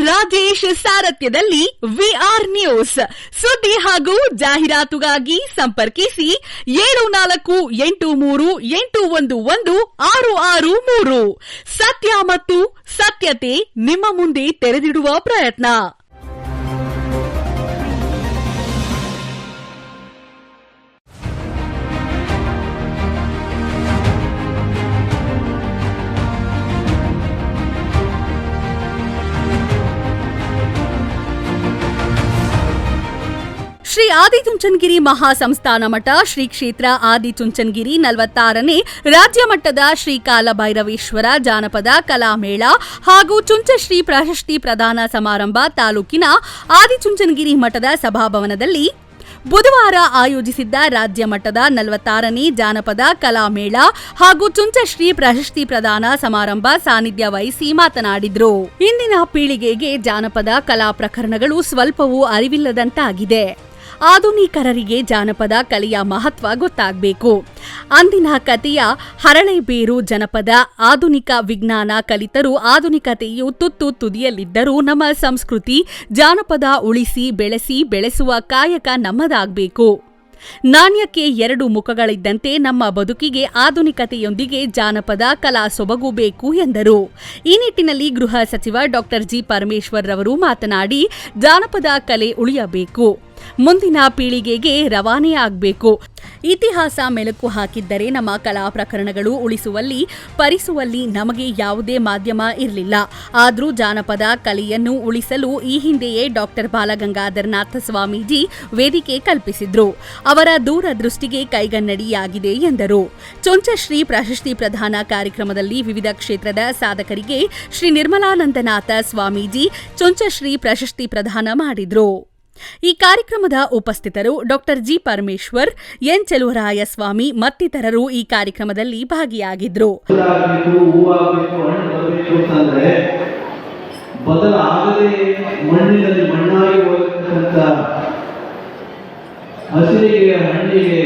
Rajesh ಸಾರಥ್ಯದಲ್ಲಿ VR news ಸುದ್ದಿ ಹಾಗೂ ಜಾಹೀರಾತುಗಾಗಿ ಸಂಪರ್ಕಿಸಿ 7483811663 ಸತ್ಯ ಮತ್ತು ಸತ್ಯತೆ ನಿಮ್ಮ ಮುಂದೆ ತೆರೆದಿಡುವ ಪ್ರಯತ್ನ. ಶ್ರೀ ಆದಿಚುಂಚನಗಿರಿ ಮಹಾಸಂಸ್ಥಾನ ಮಠ ಶ್ರೀ ಕ್ಷೇತ್ರ ಆದಿಚುಂಚನಗಿರಿ 46ನೇ ರಾಜ್ಯ ಮಟ್ಟದ ಶ್ರೀ ಕಾಲಭೈರವೇಶ್ವರ ಜಾನಪದ ಕಲಾಮೇಳ ಹಾಗೂ ಚುಂಚಶ್ರೀ ಪ್ರಶಸ್ತಿ ಪ್ರದಾನ ಸಮಾರಂಭ ತಾಲೂಕಿನ ಆದಿಚುಂಚನಗಿರಿ ಮಠದ ಸಭಾಭವನದಲ್ಲಿ ಬುಧವಾರ ಆಯೋಜಿಸಿದ್ದ ರಾಜ್ಯ ಮಟ್ಟದ 46ನೇ ಜಾನಪದ ಕಲಾಮೇಳ ಹಾಗೂ ಚುಂಚಶ್ರೀ ಪ್ರಶಸ್ತಿ ಪ್ರದಾನ ಸಮಾರಂಭ ಸಾನ್ನಿಧ್ಯ ವಹಿಸಿ ಮಾತನಾಡಿದರು. ಇಂದಿನ ಪೀಳಿಗೆಗೆ ಜಾನಪದ ಕಲಾ ಪ್ರಕರಣಗಳು ಸ್ವಲ್ಪವೂ ಅರಿವಿಲ್ಲದಂತಾಗಿದೆ. ಆಧುನಿಕರಿಗೆ ಜಾನಪದ ಕಲೆಯ ಮಹತ್ವ ಗೊತ್ತಾಗಬೇಕು. ಅಂದಿನ ಕಥೆಯ ಹರಳೆಬೇರು ಜನಪದ ಆಧುನಿಕ ವಿಜ್ಞಾನ ಕಲಿತರೂ ಆಧುನಿಕತೆಯು ತುದಿಯಲ್ಲಿದ್ದರೂ ನಮ್ಮ ಸಂಸ್ಕೃತಿ ಜಾನಪದ ಉಳಿಸಿ ಬೆಳೆಸುವ ಕಾಯಕ ನಮ್ಮದಾಗಬೇಕು. ನಾಣ್ಯಕ್ಕೆ ಎರಡು ಮುಖಗಳಿದ್ದಂತೆ ನಮ್ಮ ಬದುಕಿಗೆ ಆಧುನಿಕತೆಯೊಂದಿಗೆ ಜಾನಪದ ಕಲಾ ಸೊಬಗು ಬೇಕು ಎಂದರು. ಈ ನಿಟ್ಟಿನಲ್ಲಿ ಗೃಹ ಸಚಿವ ಡಾ ಜಿ ಪರಮೇಶ್ವರ್ ರವರು ಮಾತನಾಡಿ, ಜಾನಪದ ಕಲೆ ಉಳಿಯಬೇಕು, ಮುಂದಿನ ಪೀಳಿಗೆಗೆ ರವಾನೆಯಾಗಬೇಕು. ಇತಿಹಾಸ ಮೆಲುಕು ಹಾಕಿದ್ದರೆ ನಮ್ಮ ಕಲಾ ಪ್ರಕರಣಗಳು ಉಳಿಸುವಲ್ಲಿ ಪರಿಸುವಲ್ಲಿ ನಮಗೆ ಯಾವುದೇ ಮಾಧ್ಯಮ ಇರಲಿಲ್ಲ. ಆದರೂ ಜಾನಪದ ಕಲೆಯನ್ನು ಉಳಿಸಲು ಈ ಹಿಂದೆಯೇ ಡಾ ಬಾಲಗಂಗಾಧರನಾಥ ಸ್ವಾಮೀಜಿ ವೇದಿಕೆ ಕಲ್ಪಿಸಿದ್ರು. ಅವರ ದೂರದೃಷ್ಟಿಗೆ ಕೈಗನ್ನಡಿಯಾಗಿದೆ ಎಂದರು. ಚುಂಚಶ್ರೀ ಪ್ರಶಸ್ತಿ ಪ್ರದಾನ ಕಾರ್ಯಕ್ರಮದಲ್ಲಿ ವಿವಿಧ ಕ್ಷೇತ್ರದ ಸಾಧಕರಿಗೆ ಶ್ರೀ ನಿರ್ಮಲಾನಂದನಾಥ ಸ್ವಾಮೀಜಿ ಚುಂಚಶ್ರೀ ಪ್ರಶಸ್ತಿ ಪ್ರದಾನ ಮಾಡಿದ್ರು. ಈ ಕಾರ್ಯಕ್ರಮದ ಉಪಸ್ಥಿತರು ಡಾ ಜಿ ಪರಮೇಶ್ವರ್, ಎನ್ ಚೆಲುವರಾಯಸ್ವಾಮಿ ಮತ್ತಿತರರು ಈ ಕಾರ್ಯಕ್ರಮದಲ್ಲಿ ಭಾಗಿಯಾಗಿದ್ದರು. ಬದಲಾಗದೆ ಮಣ್ಣಿನಲ್ಲಿ ಮಣ್ಣಾಗಿ ಹೋಗತಕ್ಕಂಥ ಹಸಿರಿಗೆ, ಹಣ್ಣಿಗೆ,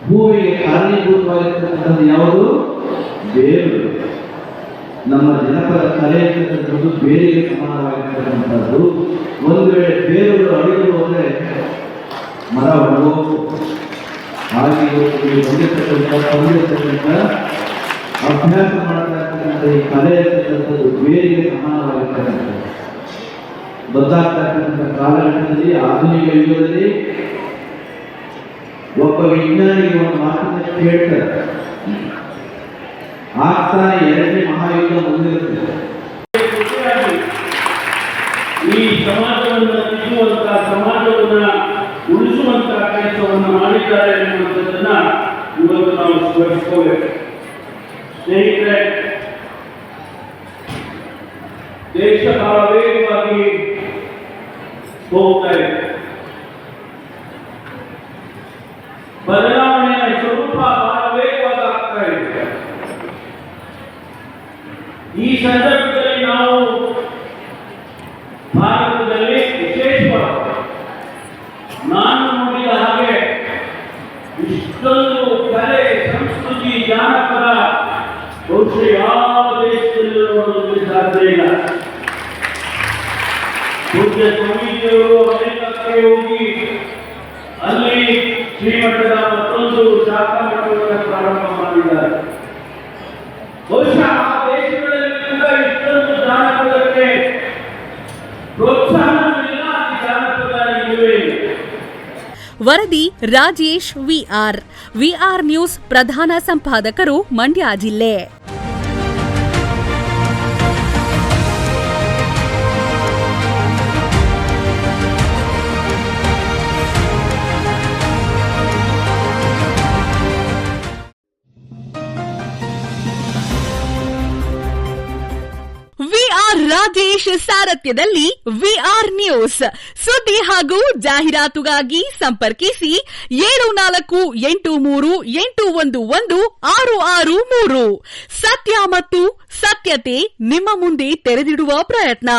ಹೂವಿಗೆ ಕಾರಣೀಭೂತವಾಗಿರ್ತಕ್ಕಂಥದ್ದು ಯಾವುದು? ಬೇರು. ನಮ್ಮ ಜನಪದ ಕಲೆ ಅಂತಕ್ಕಂಥದ್ದು ಬೇರಿಗೆ ಸಮಾನವಾಗಿರ್ತಕ್ಕಂಥದ್ದು. ಒಂದು ವೇಳೆ ಬೇರುಗಳು ಅಡಿಗಳು ಹೋದರೆ ಮರ ಒಣಗೋದು. ಹಾಗೆ ಬಂದಿರ್ತಕ್ಕಂಥ ಅಭ್ಯಾಸ ಮಾಡತಕ್ಕಂಥ ಈ ಕಲೆ ಅಂತಕ್ಕಂಥದ್ದು ಬೇರಿಗೆ ಸಮಾನವಾಗಿರ್ತಕ್ಕಂಥದ್ದು. ಬದಲಾಗ್ತಕ್ಕಂಥ ಕಾಲಘಟ್ಟದಲ್ಲಿ, ಆಧುನಿಕ ಯುಗದಲ್ಲಿ ಒಬ್ಬ ವಿಜ್ಞಾನಿಗೆ ಒಂದು ಮಾತನ್ನು ಕೇಳ್ತಾರೆ, ಆಗ್ತಾನೆ ಎರಡನೇ ಮಹಾಯುದ್ಧ ಮುಂದಿರುತ್ತದೆ. ಈ ಸಮಾಜವನ್ನು ತಿದ್ದುವಂತ, ಸಮಾಜವನ್ನ ಉಳಿಸುವಂತ ಕೆಲಸವನ್ನು ಮಾಡಿದ್ದಾರೆ ಎನ್ನುವಂಥದ್ದನ್ನ ಇವತ್ತು ನಾವು ಸ್ಮರಿಸಿಕೊಳ್ಳಬೇಕು. ಸ್ನೇಹಿತರೆ, ದೇಶ ಬಹಳ ವೇಗವಾಗಿ ಹೋಗ್ತಾ ಇದೆ. ಬದಲಾವಣೆಯ ಸ್ವರೂಪ ಬಹಳ ವೇಗವಾಗಿ ಆಗ್ತಾ ಇದೆ. ಈ ಸಂದರ್ಭದಲ್ಲಿ ನಾವು ಭಾರತದಲ್ಲಿ ವಿಶೇಷವಾಗಿ ನಾನು ನೋಡಿದ ಹಾಗೆ ಇಷ್ಟೊಂದು ಕಲೆ, ಸಂಸ್ಕೃತಿ, ಜಾನಪದ ಬಹುಶಃ ಯಾವ ದೇಶದಲ್ಲಿ ನೋಡೋದಕ್ಕೆ ಸಾಧ್ಯ ಇಲ್ಲ. ಪೂಜ್ಯ ಸ್ವಾಮೀಜಿಯವರು ಅಮೆರಿಕಕ್ಕೆ ಹೋಗಿ ಅಲ್ಲಿ ಶ್ರೀಮಠದ ಮತ್ತೊಂದು ಶಾಖಾ ಮಠವನ್ನು ಪ್ರಾರಂಭ ಮಾಡಿದ್ದಾರೆ. ಬಹುಶಃ ಆ ದೇಶಗಳಲ್ಲಿ ಇಷ್ಟೊಂದು ಜಾನಪದಕ್ಕೆ ಪ್ರೋತ್ಸಾಹವಿಲ್ಲ, ಜಾನಪದ ಇಲ್ಲವೇ ಇಲ್ಲ. ವರದಿ ರಾಜೇಶ್ ವಿಆರ್ ನ್ಯೂಸ್ ಪ್ರಧಾನ ಸಂಪಾದಕರು, ಮಂಡ್ಯ ಜಿಲ್ಲೆ. ರಾಜೇಶ್ ಸಾರಥ್ಯದಲ್ಲಿ ವಿಆರ್ ನ್ಯೂಸ್ ಸುದ್ದಿ ಹಾಗೂ ಜಾಹೀರಾತುಗಾಗಿ ಸಂಪರ್ಕಿಸಿ 7483811663 ಸತ್ಯ ಮತ್ತು ಸತ್ಯತೆ ನಿಮ್ಮ ಮುಂದೆ ತೆರೆದಿಡುವ ಪ್ರಯತ್ನ.